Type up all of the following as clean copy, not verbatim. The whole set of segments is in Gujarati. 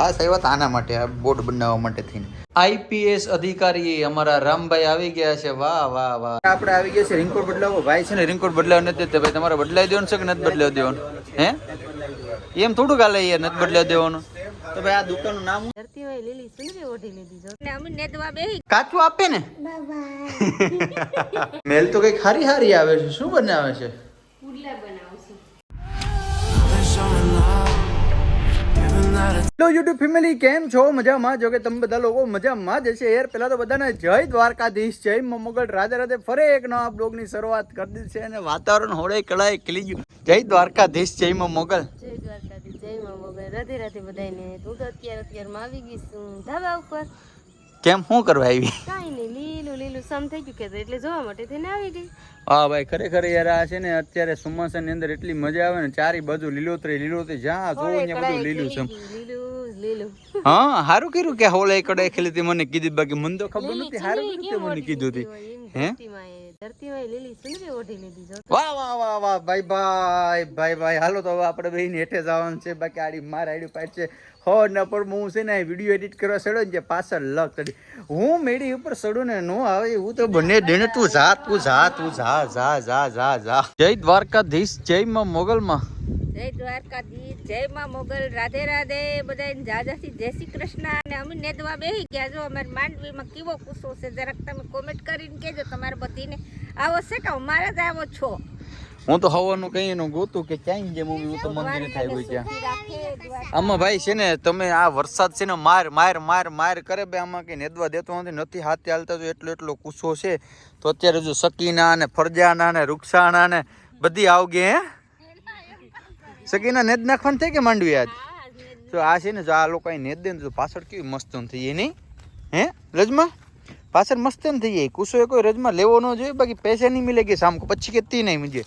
ખાસ આવ્યા હતા આના માટે, આ બોર્ડ બનાવવા માટે થઈને. આઈપીએસ અધિકારી અમારા રામભાઈ આવી ગયા છે. વાહ વાહ વાહ. આપણે આવી ગયા છે રેનકોટ બદલાવો. ભાઈ છે ને રેનકોટ બદલાવ નથી દેતા. ભાઈ તમારે બદલાવી દેવાનું છે કે નથી બદલાવી દેવાનું? હે એમ થોડું કાલે યાર નથી બદલાવી દેવાનું. તો ભાઈ આ દુકાનનું નામ ધરતીભાઈ લીલી સુંદરી ઓઢી લીધી જો ને અમે નેદવા બેહી કાચું આપે ને. મેલ તો કઈ ખારી હારી આવે છે. શું બનાવે છે? પુડલા બનાવશું. હેલો યુટ્યુબ ફેમિલી, કેમ છો? મજામાં? જો કે તમે બધા લોકો મજામાં જ હશે યાર. પેલા તો બધાને જય દ્વારકાધીશ, જય મોગલ, રાધે રાધે. ફરી એક નવા બ્લોગની શરૂઆત કરી દીધી છે અને વાતાવરણ હોળે કળાએ ખીલી ગયું. જય દ્વારકાધીશ, જય મોગલ. જય દ્વારકાધીશ, જય મોગલ, રાધે રાધે બધાને. તું તો અત્યારમાં આવી ગઈ છું ધાબા ઉપર. કેમ શું કરવા આવી? કાંઈ નહીં, લીલું લીલું સમ થઈ ગયું કે એટલે જોવા માટે થઈને આવી ગઈ. હા ભાઈ, ખરેખર યાર આ છે ને અત્યારે ચોમાસાની અંદર એટલી મજા આવે ને, ચારે બાજુ લીલોતરી લીલોતરી, જ્યાં જોવો ત્યાં બધું લીલું છે. લીલું હા, સારું કર્યું કે હોળે કડાઈ ખેલી હતી, મને કીધું. બાકી મને તો ખબર નથી. સારું કર્યું તે મને કીધું હતી. હે ધરતીભાઈ લીલી સુંદરી ઓઢી લીધી જો. વાહ વાહ વાહ વાહ. ભાઈ ભાઈ ભાઈ ભાઈ, હાલો તો હવે આપણે બેહીને હેઠે જવાનું છે. બાકી આડી માર આડી પાડ છે હો ન પર. હું છે ને વિડીયો એડિટ કરવા સડો ને પાછળ લક કરી હું મેડી ઉપર સડું ને નો આવે હું તો બંને દેને. તું જા તું જા તું જા જા જા જા જા. જય દ્વારકાધીશ, જય માં મોગલમાં. જય દ્વારકાધીશ, જય માં મોગલ, રાધે રાધે બધાને. જાજાથી જય શ્રી કૃષ્ણ. અને અમે નેદવા બેહી ગયા જો. અમારે માંડવીમાં કેવો કુસો છે જરાક તમે કોમેન્ટ કરીને કહેજો. તમારે બધીને આવો છે કે અમારે જ આવો છો? હું તો હવાનું કઈ એનું ગોતું કે ક્યાંય જે મમ્મી, હું તો મંદિરે થાય હોય ત્યાં. આમાં ભાઈ છે ને, તમે આ વરસાદ છે ને માર માર માર માર કરે બે, આમાં કઈ નેદવા દેતો નથી હાથે હાલતા. તો એટલો કુસો છે. તો અત્યારે જો સકીના ને ફરજાના ને રૂક્ષાણા ને બધી આવગે. હે સકીના નેદ નાખવાનું થાય કે માંડવી આજ? તો આ છે ને જો આ લોકો નેદ દે ને તો પાછળ કેવી મસ્ત થઈ જાય નહીં? હે રજમાં પાછળ મસ્ત એમ થઈ જાય. કુસો એ કોઈ રજમાં લેવો ન જોઈએ. બાકી પૈસા નહીં મિલે કે શામ કો પછી કેતી નહીં મુજે.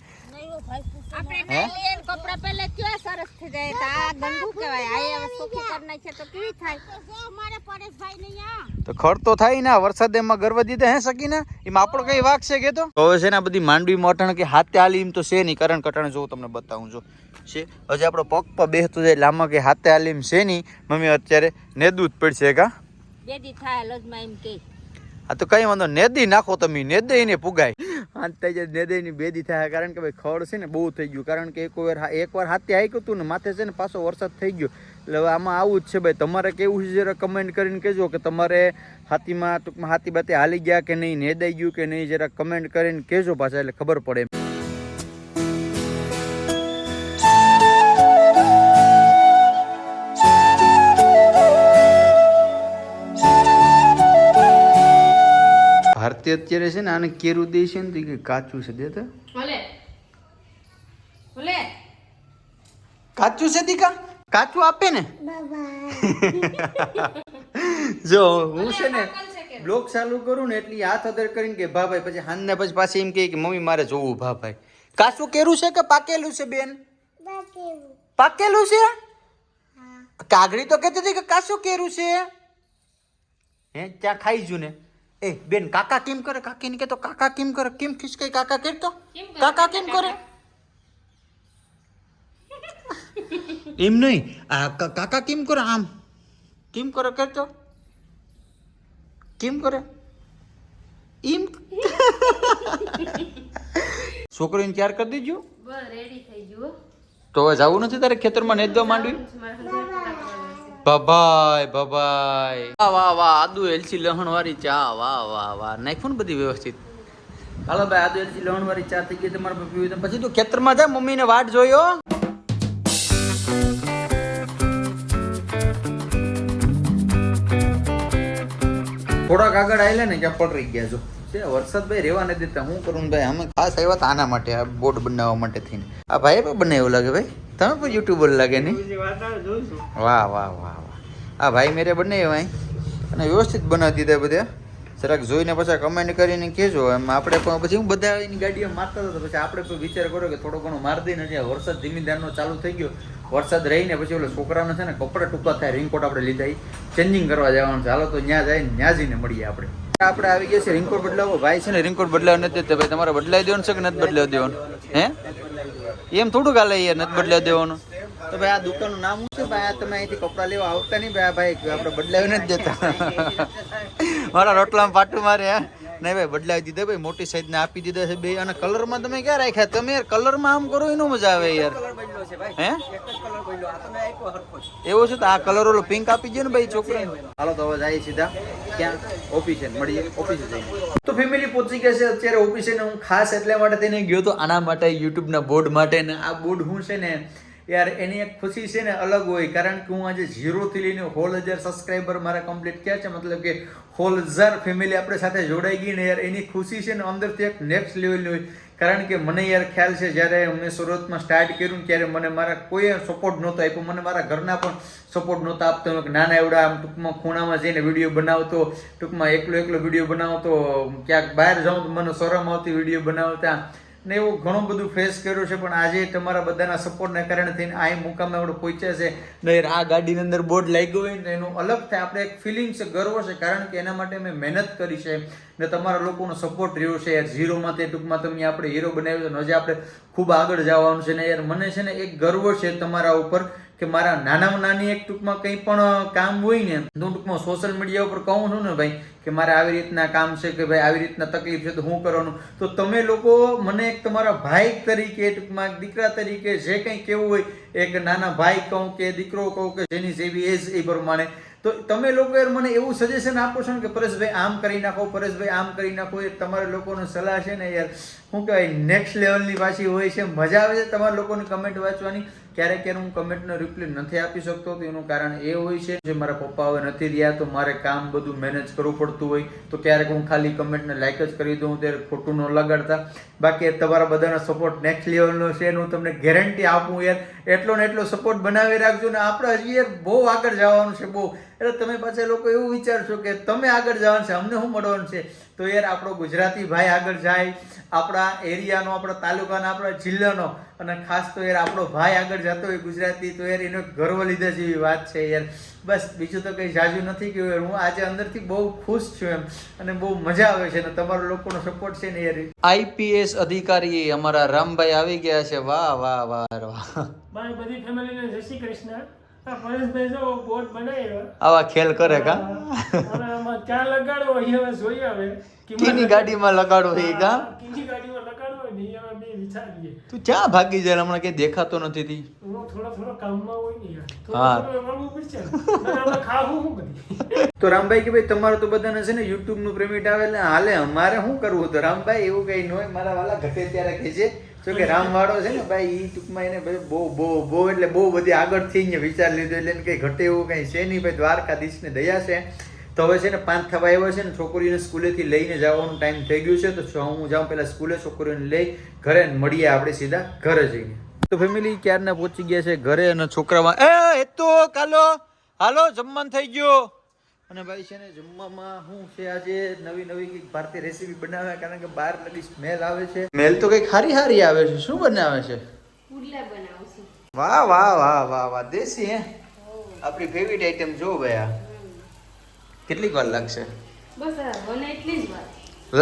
આપણે લઈને કપડા પહેલા કેવા સરસ થઈ જાય. આ ગંદુ કહેવાય. આ હવે સોખી કરી નાખે તો કેવી થાય? જો અમારે પરેશભાઈ ને યા તો ખર તો થાય ને. વરસાદ એમાં ગરવા દીધા હે સકીના, એમાં આપણો કઈ વાક છે કે? તો હવે છે ને બધી માંડવી મોટણ કે હાથે હાલી એમ તો છે નહીં. કારણ કટાણે જો તમને બતાવું જો છે હજી આપણો પગ પર બેસતું જાય લાંબા કે હાથે હાલી એમ છે નહીં. મમ્મી અત્યારે નેદવું જ પડશે કા? બેદી થાય લજમાં એમ કે. આ તો કઈ વાંધો, નેદી નાખો તમે, નેદઈ ને પુગાય. નેદઈ ની બેદી થાય. કારણ કે ભાઈ ખડ છે ને બહુ થઈ ગયું. કારણ કે એકવાર હાથે હાઈક હતું ને માથે છે ને પાછો વરસાદ થઈ ગયો. એટલે હવે આમાં આવું જ છે ભાઈ. તમારે કેવું છે જરા કમેન્ટ કરીને કહેજો કે તમારે હાથીમાં ટૂંકમાં હાથી બાતે હાલી ગયા કે નહીં, નેદાઈ ગયું કે નહીં, જરા કમેન્ટ કરીને કહેજો પાછા, એટલે ખબર પડે. ભારતી અત્યારે છે ને આને કેરું દે છે ને તો કે કાચું છે દેતા. ભલે ભલે કાચું છે દીકા, કાચું આપે ને. જો હું છે ને બ્લોગ ચાલુ કરું ને એટલે હાથ અદર કરીને કે ભા ભાઈ, પછી હાંજના પછી પાછી એમ કે મમ્મી મારે જોવું ભા ભાઈ. કાચું કેરું છે કે પાકેલું છે બેન? પાકેલું છે. કાગડી તો કહેતી હતી કે કાચું કેરું છે. હે ત્યાં ખાઈ જુ ને. એ બેન કાકા કેમ કરે? કાકી ને કેતો કાકા કેમ કરે? કેમ ખિસકાઈ કાકા કરતો? કાકા કેમ કરે? એમ નહીં, આ કાકા કેમ કરે? આમ કેમ કરે? કરતો કેમ કરે? એમ છોકરીને તૈયાર કરી દેજો. બસ રેડી થઈ ગયું. તો હવે જવું નથી તારે ખેતરમાં નેદવા માંડવી? ભભાઈ ભભાઈ, વાહ વાહ વાહ. આદુ એલચી લહણ વાળી ચા, વાહ વાહ વાહ. નાખ્યું ને બધી વ્યવસ્થિત. હાલો ભાઈ, આદુ એલચી લહણ વાળી ચા થઈ ગઈ તમારે પીવી. પછી તું ખેતરમાં જા, મમ્મી ને વાટ જોયો. થોડાક આગળ આવેલા ને ક્યાં પલરી ગયા જો. વરસાદ ભાઈ રેવા નથી દેતા. શું કરું ભાઈ? અમે ખાસ આવ્યા હતા આના માટે, આ બોર્ડ બનાવવા માટે થઈને. આ ભાઈ પણ બનાવ્યું લાગે ભાઈ. તમે પણ યુટ્યુબર લાગે નહીં? વાહ વાહ વાહ વાહ. આ ભાઈ મેરે બનાવ્યા અને વ્યવસ્થિત બનાવી દીધા બધા. જરાક જોઈને પછી કમેન્ટ કરીને કહેજો. એમ આપણે પણ પછી હું બધા એની ગાડીઓ મારતા હતા. પછી આપણે પણ વિચાર કર્યો કે થોડો ઘણો માર દઈને. ત્યાં વરસાદ ધીમીધારનો ચાલુ થઈ ગયો. વરસાદ રહીને પછી ઓલો છોકરાનો છે ને કપડા ટૂંકા થાય, રેનકોટ આપણે લીધા એ ચેન્જિંગ કરવા જવાનું છે. હાલો તો ત્યાં જઈને ત્યાં જઈને મળીએ આપણે. આપણે આવી ગયા છે રેનકોટ બદલાવો. ભાઈ છે ને રેનકોટ બદલાવ નથી દેતા. ભાઈ તમારે બદલાવી દેવાનું છે કે નથી બદલાવી દેવાનું? હે એમ થોડું કાલે યાર નથી બદલાવી દેવાનું. તો ભાઈ આ દુકાનનું નામ શું છે ભાઈ? આ તમે અહીંથી કપડાં લેવા આવતા નહીં ભાઈ? આ ભાઈ આપણે બદલાવી નથી દેતા. મારા રોટલામાં પાટું મારે હે નહીં ભાઈ, બદલાવી દીધા ભાઈ, મોટી સાઈઝ ને આપી દીધા છે બે. અને કલરમાં તમે ક્યાં રાખ્યા? તમે યાર કલરમાં આમ કરો એનો મજા આવે યાર. હે એવું છે? તો આ કલર ઓલો પિંક આપી દે ને ભાઈ છોકરા. હાલો તો હવે જાય સીધા ક્યાં? ઓફિસે મળીએ, ઓફિસે જઈને. તો ફેમિલી પહોંચી ગયા છે અત્યારે ઓફિસે ને હું ખાસ એટલા માટે થઈને ગયો તો આના માટે, યુટ્યુબના બોર્ડ માટે. ને આ બોર્ડ હું છે ને યાર એની એક ખુશી છે ને અલગ હોય, કારણ કે હું આજે 0 થી લઈને 1000 સબસ્ક્રાઈબર મારા કમ્પ્લીટ કર્યા છે. મતલબ કે 1000 ફેમિલી આપણે સાથે જોડાઈ ગઈ ને યાર એની ખુશી છે ને અંદરથી એક નેક્સ્ટ લેવલની હોય. કારણ કે મને યાર ખ્યાલ છે જ્યારે મેં શરૂઆતમાં સ્ટાર્ટ કર્યું ને ત્યારે મને મારા કોઈ સપોર્ટ નહોતો આપ્યો, મને મારા ઘરના પણ સપોર્ટ નહોતા આપતો. નાના એવડા આમ ટૂંકમાં ખૂણામાં જઈને વિડીયો બનાવતો, ટૂંકમાં એકલો વિડીયો બનાવતો, ક્યાંક બહાર જાઉં તો મને શરમ આવતી વિડીયો બનાવતા ને એવું ઘણું બધું ફેસ કર્યું છે. પણ આજે તમારા બધાના સપોર્ટને કારણે થઈને આ મુકામે આપણે પહોંચ્યા છે ને. આ ગાડીની અંદર બોર્ડ લાગ્યો હોય ને એનું અલગ થાય, આપણે એક ફિલિંગ છે, ગર્વ છે, કારણ કે એના માટે મેં મહેનત કરી છે ને તમારા લોકોનો સપોર્ટ રહ્યો છે યાર. 0 તે ટૂંકમાં તમે આપણે હીરો બનાવ્યો છે ને હજી આપણે ખૂબ આગળ જવાનું છે ને યાર. મને છે ને એક ગર્વ છે તમારા ઉપર કે મારા નાનામાં નાની એક ટૂંકમાં કંઈ પણ કામ હોય ને હું ટૂંકમાં સોશિયલ મીડિયા ઉપર કહું છું ને ભાઈ કે મારે આવી રીતના કામ છે કે ભાઈ આવી રીતના તકલીફ છે તો હું કરવાનું, તો તમે લોકો મને એક તમારા ભાઈ તરીકે ટૂંકમાં દીકરા તરીકે જે કંઈ કહેવું હોય, એક નાના ભાઈ કહું કે દીકરો કહું કે જેની જેવી એજ એ પ્રમાણે, તો તમે લોકો યાર મને એવું સજેશન આપો છો ને કે પરેશભાઈ આમ કરી નાખો, પરેશભાઈ આમ કરી નાખો. એ તમારા લોકોની સલાહ છે ને યાર શું કહેવાય નેક્સ્ટ લેવલની પાછી હોય છે. મજા આવે છે તમારા લોકોની કમેન્ટ વાંચવાની. ક્યારેક ક્યારે હું કમેન્ટનો રિપ્લાય નથી આપી શકતો તો એનું કારણ એ હોય છે જે મારા પપ્પા હવે નથી રહ્યા તો મારે કામ બધું મેનેજ કરવું પડતું હોય, તો ક્યારેક હું ખાલી કમેન્ટને લાઈક જ કરી દઉં ત્યારે ખોટું ન લગાડતા. બાકી તમારા બધાનો સપોર્ટ નેક્સ્ટ લેવલનો છે હું તમને ગેરંટી આપું યાર. એટલો ને એટલો સપોર્ટ બનાવી રાખજો ને આપણે હજી યાર બહુ આગળ જવાનું છે બહુ. એટલે તમે પાછા લોકો એવું વિચારશો કે તમે આગળ જવાનું છે, અમને શું મળવાનું છે? તો યાર આપણો ગુજરાતી ભાઈ આગળ જાય, આપણા એરિયાનો, આપણા તાલુકાના, આપણા જિલ્લાનો અને ખાસ તો યાર આપણો ભાઈ આગળ જતો હોય ગુજરાતી, તો યાર એનો ગર્વ લીધા જેવી વાત છે યાર. બસ બીજું તો કંઈ જાજુ નથી કહ્યું યાર. હું આજે અંદરથી બહુ ખુશ છું એમ અને બહુ મજા આવે છે ને તમારા લોકોનો સપોર્ટ છે ને યાર. આઈપીએસ અધિકારી અમારા રામભાઈ આવી ગયા છે. વાહ વાહ વાહ વાહ. મારી બધી ફેમિલીને જય શ્રી કૃષ્ણ. આ પરેશભાઈ જો બોટ બનાવ્યો આવા ખેલ કરે કા? અને આમાં ક્યાં લગાડવો એ હવે જોઈ આવે. કીની ગાડીમાં લગાડો એ કા? કીની ગાડીમાં લગાડવો ને એ હવે બે વિચારીએ. તું ક્યાં ભાગી જાય? હમણાં કઈ દેખાતો નથી તી. હું થોડો કામમાં હોય ને યાર. હા. થોડું રમવું પડશે ને આપણે ખાવું શું બધી. તો રામભાઈ કે ભાઈ તમારું તો બધાને છે ને યુટ્યુબ નું પેમેન્ટ આવે એટલે હાલે, અમારે શું કરવું? તો રામભાઈ એવું કઈ ન હોય, મારા વાલા ઘટે ત્યારે કહે છે જો કે રામવાળો છે ને ભાઈ એ ટૂંકમાં એને બહુ એટલે બહુ બધી આગળ થઈ ને વિચાર લીધો એટલે એને કઈ ઘટે એવું કઈ છે નહીં ભાઈ. દ્વારકાધીશને દયા છે. તો હવે છે ને 5 થવા આવ્યા છે ને છોકરીઓને સ્કૂલેથી લઈને જવાનો ટાઈમ થઈ ગયું છે. તો હું જાઉં પહેલા સ્કૂલે, છોકરીઓને લઈ ઘરે મળીએ આપણે સીધા ઘરે જઈને. તો ફેમિલી ક્યારના પહોંચી ગયા છે ઘરે અને છોકરામાં એ તો કાલો હાલો જમવાનું થઈ ગયો. અને ભાઈ છે ને જમવામાં શું છે આજે નવી કંઈક ભારતીય રેસીપી બનાવે, કારણ કે બહાર લગી સ્મેલ આવે છે. સ્મેલ તો કંઈક હારી આવે છે. શું બનાવે છે? પુડલા બનાવશું. વાહ વાહ વાહ વાહ વાહ, દેશી હે આપણી ફેવરિટ આઈટમ. જો ભાઈ આ કેટલીક વાર લાગશે? બસ આ બને એટલી જ વાર.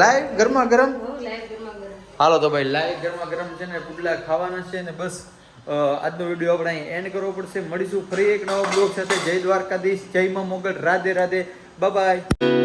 લાઈવ ગરમા ગરમ. લાઈવ ગરમા ગરમ. હાલો તો ભાઈ લાઈવ ગરમા ગરમ છે ને પુડલા ખાવાના છે ને બસ. આજનો વિડીયો આપણે અહીં એન્ડ કરવો પડશે. મળીશું ફરી એક નવા બ્લોગ સાથે. જય દ્વારકાધીશ, જય માં મોગલ, રાધે રાધે, બાય બાય.